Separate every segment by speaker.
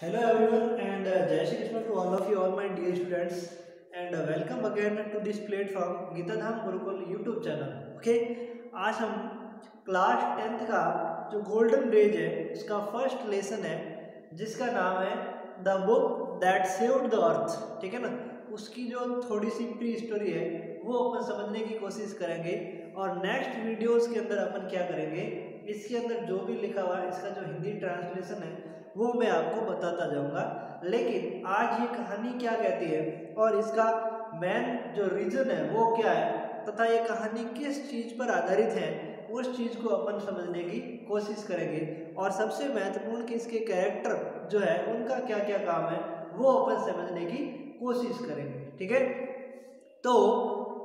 Speaker 1: Hello everyone and Jai Shri Krishna to all of you, all my dear students, and welcome again to this platform Gita Dham Gurukul YouTube channel. Okay, आज हम class 10th का जो golden raise है उसका first lesson है जिसका नाम है the book that saved the earth. ठीक है ना, उसकी जो थोड़ी सी प्री स्टोरी है वो अपन समझने की कोशिश करेंगे और नेक्स्ट वीडियोस के अंदर अपन क्या करेंगे, इसके अंदर जो भी लिखा हुआ है इसका जो हिंदी ट्रांसलेशन है वो मैं आपको बताता जाऊंगा। लेकिन आज ये कहानी क्या कहती है और इसका मेन जो रीजन है वो क्या है तथा ये कहानी किस चीज पर आधारित है उस चीज को अपन समझने की कोशिश करेंगे और सबसे महत्वपूर्ण कि इसके कैरेक्टर जो है उनका क्या क्या काम है वो अपन समझने की कोशिश करेंगे। ठीक है, तो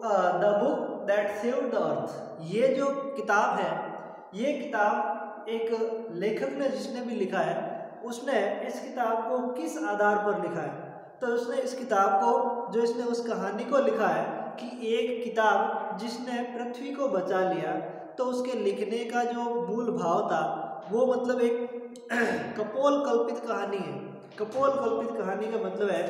Speaker 1: the book that saved the earth, ये जो किताब है ये किताब एक लेखक ने जिसने भी लिखा है उसने इस किताब को किस आधार पर लिखा है, तो उसने इस किताब को जो इसने उस कहानी को लिखा है कि एक किताब जिसने पृथ्वी को बचा लिया, तो उसके लिखने का जो मूल भाव था वो मतलब एक कपोल कल्पित कहानी है। कपोल कल्पित कहानी का मतलब है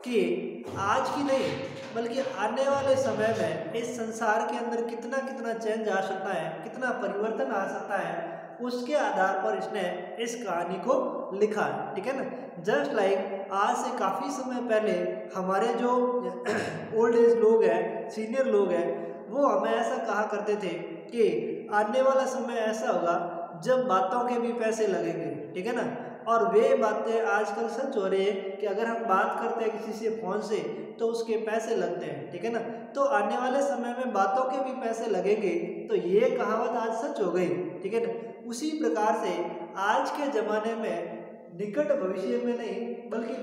Speaker 1: कि आज की नहीं बल्कि आने वाले समय में इस संसार के अंदर कितना कितना चेंज आ सकता है, कितना परिवर्तन आ सकता है, उसके आधार पर इसने इस कहानी को लिखा है। ठीक है ना, जस्ट लाइक आज से काफ़ी समय पहले हमारे जो ओल्ड एज लोग हैं, सीनियर लोग हैं, वो हमें ऐसा कहा करते थे कि आने वाला समय ऐसा होगा जब बातों के भी पैसे लगेंगे। ठीक है ना, और वे बातें आजकल सच हो रही है कि अगर हम बात करते हैं किसी से फ़ोन से तो उसके पैसे लगते हैं। ठीक है ना, तो आने वाले समय में बातों के भी पैसे लगेंगे, तो ये कहावत आज सच हो गई। ठीक है ना, उसी प्रकार से आज के ज़माने में निकट भविष्य में नहीं बल्कि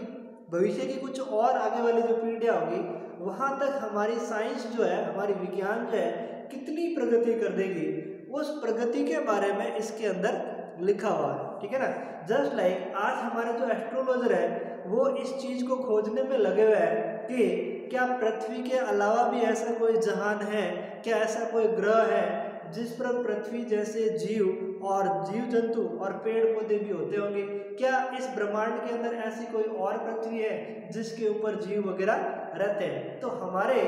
Speaker 1: भविष्य की कुछ और आगे वाली जो पीढ़ियाँ होगी वहाँ तक हमारी साइंस जो है, हमारी विज्ञान जो है कितनी प्रगति कर देगी, उस प्रगति के बारे में इसके अंदर लिखा हुआ है। ठीक है ना, जस्ट लाइक आज हमारे जो एस्ट्रोलॉजर है वो इस चीज़ को खोजने में लगे हुए हैं कि क्या पृथ्वी के अलावा भी ऐसा कोई जहान है, क्या ऐसा कोई ग्रह है जिस पर पृथ्वी जैसे जीव और जीव जंतु और पेड़ पौधे भी होते होंगे, क्या इस ब्रह्मांड के अंदर ऐसी कोई और पृथ्वी है जिसके ऊपर जीव वगैरह रहते हैं। तो हमारे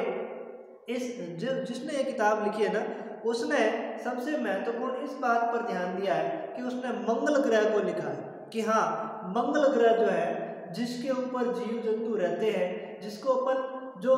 Speaker 1: इस जिसने ये किताब लिखी है ना उसने सबसे महत्वपूर्ण इस बात पर ध्यान दिया है कि उसने मंगल ग्रह को लिखा है कि हाँ, मंगल ग्रह जो है जिसके ऊपर जीव जंतु रहते हैं, जिसको अपन जो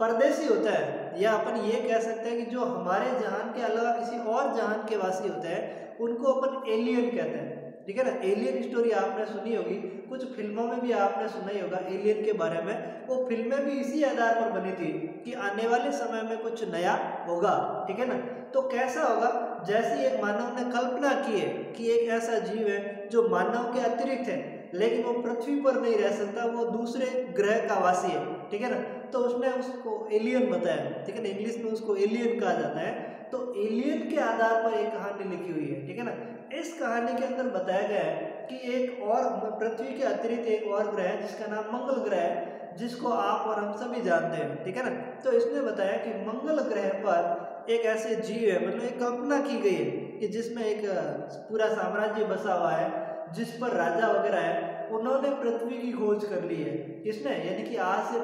Speaker 1: परदेशी होता है या अपन ये कह सकते हैं कि जो हमारे जहान के अलावा किसी और जहान के वासी होते हैं उनको अपन एलियन कहते हैं। ठीक है ना, एलियन स्टोरी आपने सुनी होगी, कुछ फिल्मों में भी आपने सुना ही होगा एलियन के बारे में। वो फिल्में भी इसी आधार पर बनी थी कि आने वाले समय में कुछ नया होगा। ठीक है ना, तो कैसा होगा, जैसी एक मानव ने कल्पना की है कि एक ऐसा जीव है जो मानव के अतिरिक्त है लेकिन वो पृथ्वी पर नहीं रह सकता, वो दूसरे ग्रह का वासी है। ठीक है ना, तो उसने उसको एलियन बताया। ठीक है ना, इंग्लिश में उसको एलियन कहा जाता है। तो एलियन के आधार पर एक कहानी लिखी हुई है। ठीक है ना, इस कहानी के अंदर बताया गया है कि एक और पृथ्वी के अतिरिक्त एक और ग्रह है जिसका नाम मंगल ग्रह है, जिसको आप और हम सभी जानते हैं। ठीक है ना, तो इसने बताया कि मंगल ग्रह पर एक ऐसे जीव है, मतलब एक कल्पना की गई है कि जिसमें एक पूरा साम्राज्य बसा हुआ है, जिस पर राजा वगैरह है, उन्होंने पृथ्वी की खोज कर ली है। किसने, यानी कि आज से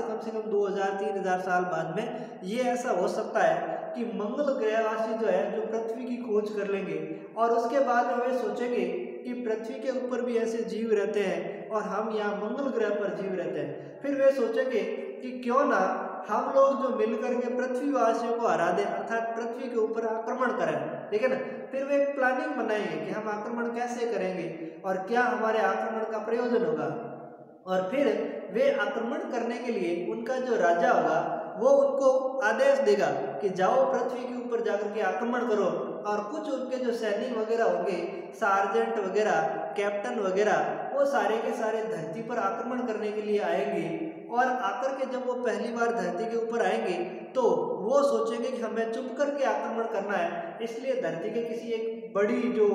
Speaker 1: कम से कम 2000-3000 साल बाद में ये ऐसा हो सकता है कि मंगल ग्रहवासी जो है जो पृथ्वी की खोज कर लेंगे और उसके बाद में वे सोचेंगे कि पृथ्वी के ऊपर भी ऐसे जीव रहते हैं और हम यहाँ मंगल ग्रह पर जीव रहते हैं। फिर वे सोचेंगे कि क्यों ना हम लोग जो मिलकर के पृथ्वीवासियों को हरा दें, अर्थात पृथ्वी के ऊपर आक्रमण करें। ठीक है ना, फिर वे एक प्लानिंग बनाएंगे कि हम आक्रमण कैसे करेंगे और क्या हमारे आक्रमण का प्रयोजन होगा, और फिर वे आक्रमण करने के लिए उनका जो राजा होगा वो उनको आदेश देगा कि जाओ पृथ्वी के ऊपर जाकर के आक्रमण करो, और कुछ उनके जो सैनिक वगैरह होंगे, सार्जेंट वगैरह, कैप्टन वगैरह, वो सारे के सारे धरती पर आक्रमण करने के लिए आएंगे। और आकर के जब वो पहली बार धरती के ऊपर आएंगे तो वो सोचेंगे कि हमें चुप करके आक्रमण करना है, इसलिए धरती के किसी एक बड़ी जो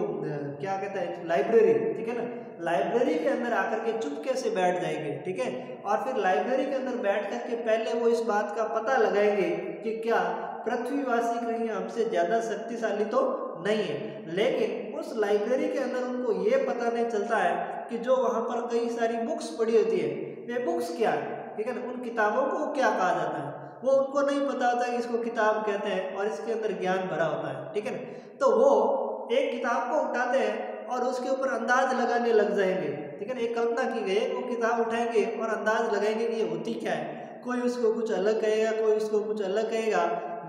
Speaker 1: क्या कहते हैं लाइब्रेरी, ठीक है ना, लाइब्रेरी के अंदर आकर के चुपके से बैठ जाएंगे। ठीक है, और फिर लाइब्रेरी के अंदर बैठ करके पहले वो इस बात का पता लगाएंगे कि क्या पृथ्वीवासी कहीं हमसे ज़्यादा शक्तिशाली तो नहीं है, लेकिन उस लाइब्रेरी के अंदर उनको ये पता नहीं चलता है कि जो वहाँ पर कई सारी बुक्स पड़ी होती है वे बुक्स क्या है, ठीक है ना, उन किताबों को क्या कहा जाता है वो उनको नहीं पता होता कि इसको किताब कहते हैं और इसके अंदर ज्ञान भरा होता है, ठीक है ना। तो वो एक किताब को उठाते हैं और उसके ऊपर अंदाज लगाने लग जाएंगे, ठीक है ना, एक कल्पना की गई है, वो किताब उठाएंगे और अंदाज लगाएंगे कि ये होती क्या है, कोई उसको कुछ अलग कहेगा, कोई उसको कुछ अलग कहेगा।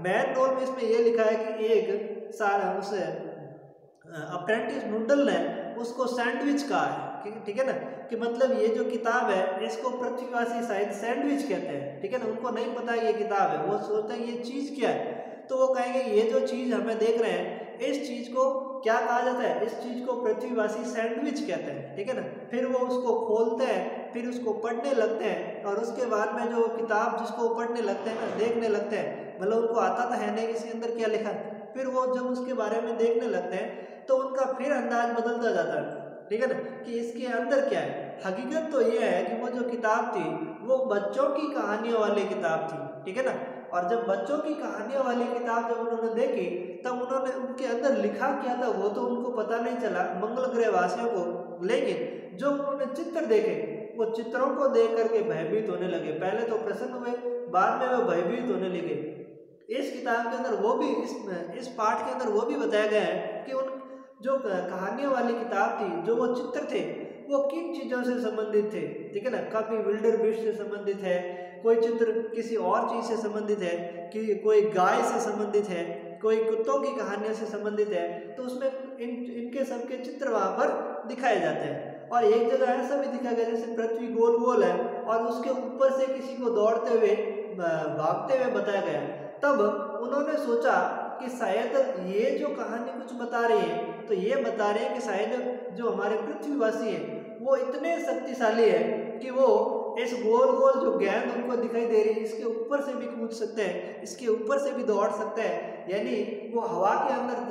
Speaker 1: मैन रोल में इसमें ये लिखा है कि एक सारा उस अप्रेंटिस नूडल ने उसको सैंडविच कहा है, ठीक है ना, कि मतलब ये जो किताब है इसको पृथ्वीवासी शायद सैंडविच कहते हैं, ठीक है ना, उनको नहीं पता ये किताब है, वो सोचते हैं ये चीज़ क्या है, तो वो कहेंगे ये जो चीज़ हमें देख रहे हैं इस चीज़ को क्या कहा जाता है, इस चीज़ को पृथ्वीवासी सैंडविच कहते हैं, ठीक है ना। फिर वो उसको खोलते हैं, फिर उसको पढ़ने लगते हैं और उसके बाद में जो किताब जिसको पढ़ने लगते हैं ना, देखने लगते हैं, मतलब उनको आता तो है नहीं इसके अंदर क्या लिखा है, फिर वो जब उसके बारे में देखने लगते हैं तो उनका फिर अंदाज बदलता जाता है, ठीक है ना, कि इसके अंदर क्या है। हकीकत तो ये है कि वो जो किताब थी वो बच्चों की कहानियों वाली किताब थी, ठीक है ना, और जब बच्चों की कहानियों वाली किताब जब उन्होंने देखी तब उन्होंने उनके अंदर लिखा क्या था वो तो उनको पता नहीं चला मंगल ग्रह वासियों को, लेकिन जो उन्होंने चित्र देखे वो चित्रों को देख करके भयभीत होने लगे। पहले तो प्रसन्न हुए, बाद में वो भयभीत होने लगे। इस किताब के अंदर वो भी इस पाठ के अंदर वो भी बताया गया है कि उन जो कहानियों वाली किताब थी, जो वो चित्र थे वो किन चीज़ों से संबंधित थे, ठीक है ना, कभी विल्डर बीस्ट से संबंधित है, कोई चित्र किसी और चीज़ से संबंधित है, कि कोई गाय से संबंधित है, कोई कुत्तों की कहानियों से संबंधित है, तो उसमें इनके सबके चित्र वहाँ पर दिखाए जाते हैं। और एक जगह ऐसा भी दिखाया गया जैसे पृथ्वी गोल गोल है और उसके ऊपर से किसी को दौड़ते हुए भागते हुए बताया गया। तब उन्होंने सोचा कि शायद ये जो कहानी कुछ बता रही है तो ये बता रहे हैं कि शायद जो हमारे पृथ्वीवासी हैं वो इतने शक्तिशाली है कि वो इस गोल गोल जो गेंद उनको दिखाई दे रही है इसके ऊपर से भी कूद सकते हैं, इसके ऊपर से भी दौड़ सकते हैं, यानी वो हवा के अंदर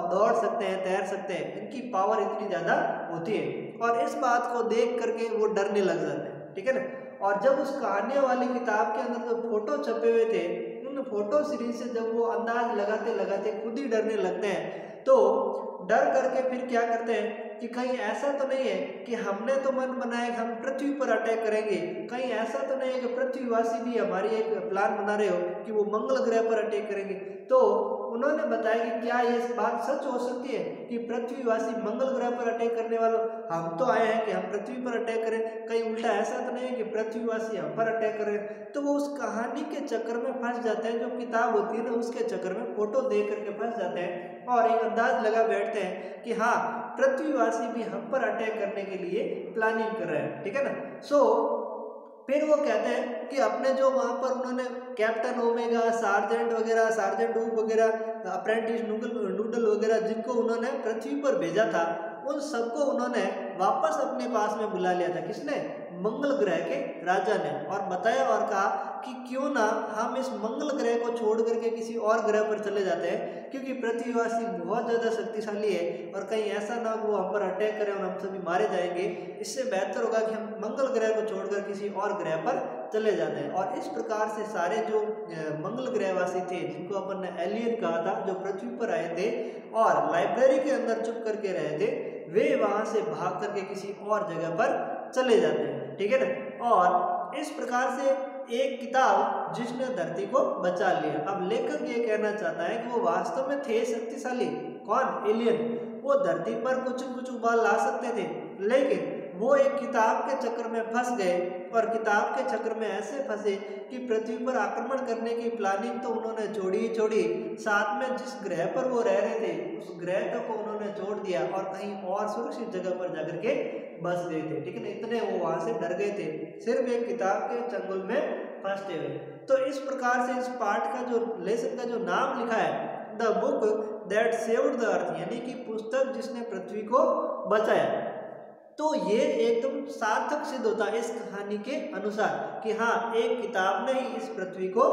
Speaker 1: दौड़ सकते हैं, तैर सकते हैं, इनकी पावर इतनी ज़्यादा होती है। और इस बात को देख करके वो डरने लग जाते हैं, ठीक है ना। और जब उस कहानियों वाली किताब के अंदर जो फोटो छपे हुए थे उन फोटो सीरीज से जब वो अंदाज लगाते लगाते खुद ही डरने लगते हैं, तो डर करके फिर क्या करते हैं कि कहीं ऐसा तो नहीं है कि हमने तो मन बनाया कि हम पृथ्वी पर अटैक करेंगे, कहीं ऐसा तो नहीं है कि पृथ्वीवासी भी हमारी एक प्लान बना रहे हो कि वो मंगल ग्रह पर अटैक करेंगे। तो उन्होंने बताया कि क्या ये बात सच हो सकती है कि पृथ्वीवासी मंगल ग्रह पर अटैक करने वालों, हम तो आए हैं कि हम पृथ्वी पर अटैक करें, कहीं उल्टा ऐसा तो नहीं है कि पृथ्वीवासी हम पर अटैक करें। तो वो उस कहानी के चक्कर में फंस जाते हैं, जो किताब होती है ना उसके चक्कर में फोटो देख करके फंस जाते हैं और एक अंदाज लगा बैठते हैं कि हाँ पृथ्वीवासी भी हम पर अटैक करने के लिए प्लानिंग कर रहे हैं, ठीक है ना। सो फिर वो कहते हैं कि अपने जो वहाँ पर उन्होंने कैप्टन ओमेगा, सार्जेंट वगैरह, सार्जेंट ऊप वगैरह, अप्रेंटिस नूडल वगैरह जिनको उन्होंने पृथ्वी पर भेजा था उन सबको उन्होंने वापस अपने पास में बुला लिया था। किसने? मंगल ग्रह के राजा ने, और बताया और कहा कि क्यों ना हम इस मंगल ग्रह को छोड़ करके किसी और ग्रह पर चले जाते हैं, क्योंकि पृथ्वीवासी बहुत ज़्यादा शक्तिशाली है और कहीं ऐसा ना वो हम पर अटैक करें और हम सभी मारे जाएंगे। इससे बेहतर होगा कि हम मंगल ग्रह को छोड़कर किसी और ग्रह पर चले जाते हैं। और इस प्रकार से सारे जो मंगल ग्रहवासी थे जिनको अपन ने एलियन कहा था, जो पृथ्वी पर आए थे और लाइब्रेरी के अंदर चुप करके रहे थे, वे वहाँ से भाग करके किसी और जगह पर चले जाते हैं, ठीक है ना। और इस प्रकार से एक किताब जिसने धरती को बचा लिया। अब लेखक ये कहना चाहता है कि वो वास्तव में थे शक्तिशाली। कौन? एलियन। वो धरती पर कुछ उबाल ला सकते थे, लेकिन वो एक किताब के चक्कर में फंस गए और किताब के चक्कर में ऐसे फंसे कि पृथ्वी पर आक्रमण करने की प्लानिंग तो उन्होंने छोड़ी ही छोड़ी, साथ में जिस ग्रह पर वो रह रहे थे उस ग्रह तक को उन्होंने छोड़ दिया और कहीं और सुरक्षित जगह पर जाकर के बस गए थे, ठीक है ना। इतने वो वहां से डर गए थे सिर्फ एक किताब के चंगुल में फंसते हुए। तो इस प्रकार से इस पाठ का जो लेसन का जो नाम लिखा है, the book that saved the earth, यानी कि पुस्तक जिसने पृथ्वी को बचाया। तो ये एकदम सार्थक सिद्ध होता है इस कहानी के अनुसार कि हाँ एक किताब ने ही इस पृथ्वी को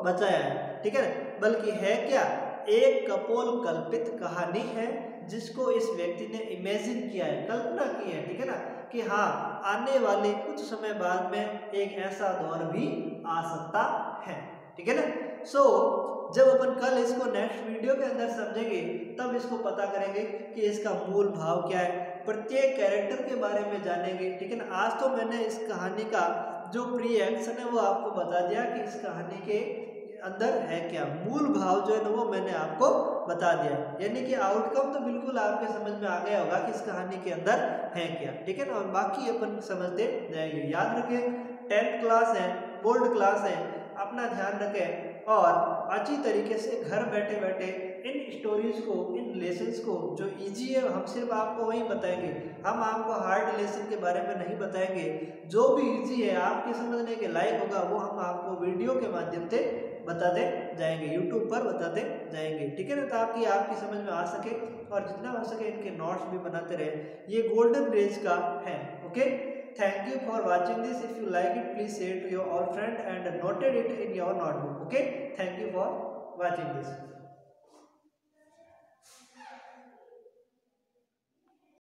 Speaker 1: बचाया है, ठीक है ना। बल्कि है क्या? एक कपोल कल्पित कहानी है जिसको इस व्यक्ति ने इमेजिन किया है, कल्पना की है, ठीक है ना, कि हाँ आने वाले कुछ समय बाद में एक ऐसा दौर भी आ सकता है, ठीक है ना। सो जब अपन कल इसको नेक्स्ट वीडियो के अंदर समझेंगे तब इसको पता करेंगे कि इसका मूल भाव क्या है, प्रत्येक कैरेक्टर के बारे में जानेंगे। ठीक है ना। आज तो मैंने इस कहानी का जो प्री एक्शन है वो आपको बता दिया कि इस कहानी के अंदर है क्या, मूल भाव जो है ना वो मैंने आपको बता दिया, यानी कि आउटकम तो बिल्कुल आपके समझ में आ गया होगा कि इस कहानी के अंदर है क्या। ठीक है ना। और बाकी अपन समझते जाएंगे। याद रखें 10th क्लास है, बोर्ड क्लास है, अपना ध्यान रखें और अच्छी तरीके से घर बैठे बैठे इन स्टोरीज को, इन लेसन्स को जो इजी है हम सिर्फ आपको वही बताएंगे, हम आपको हार्ड लेसन के बारे में नहीं बताएंगे। जो भी इजी है आपके समझने के लायक होगा वो हम आपको वीडियो के माध्यम से बताते जाएंगे, यूट्यूब पर बताते जाएंगे। ठीक है ना। ताकि आपकी समझ में आ सके और जितना हो सके इनके नोट्स भी बनाते रहे। ये गोल्डन रेज का है। Okay, thank you for watching this. If you like it, please share to your all friend and noted it in your notebook. Okay, thank you for watching this.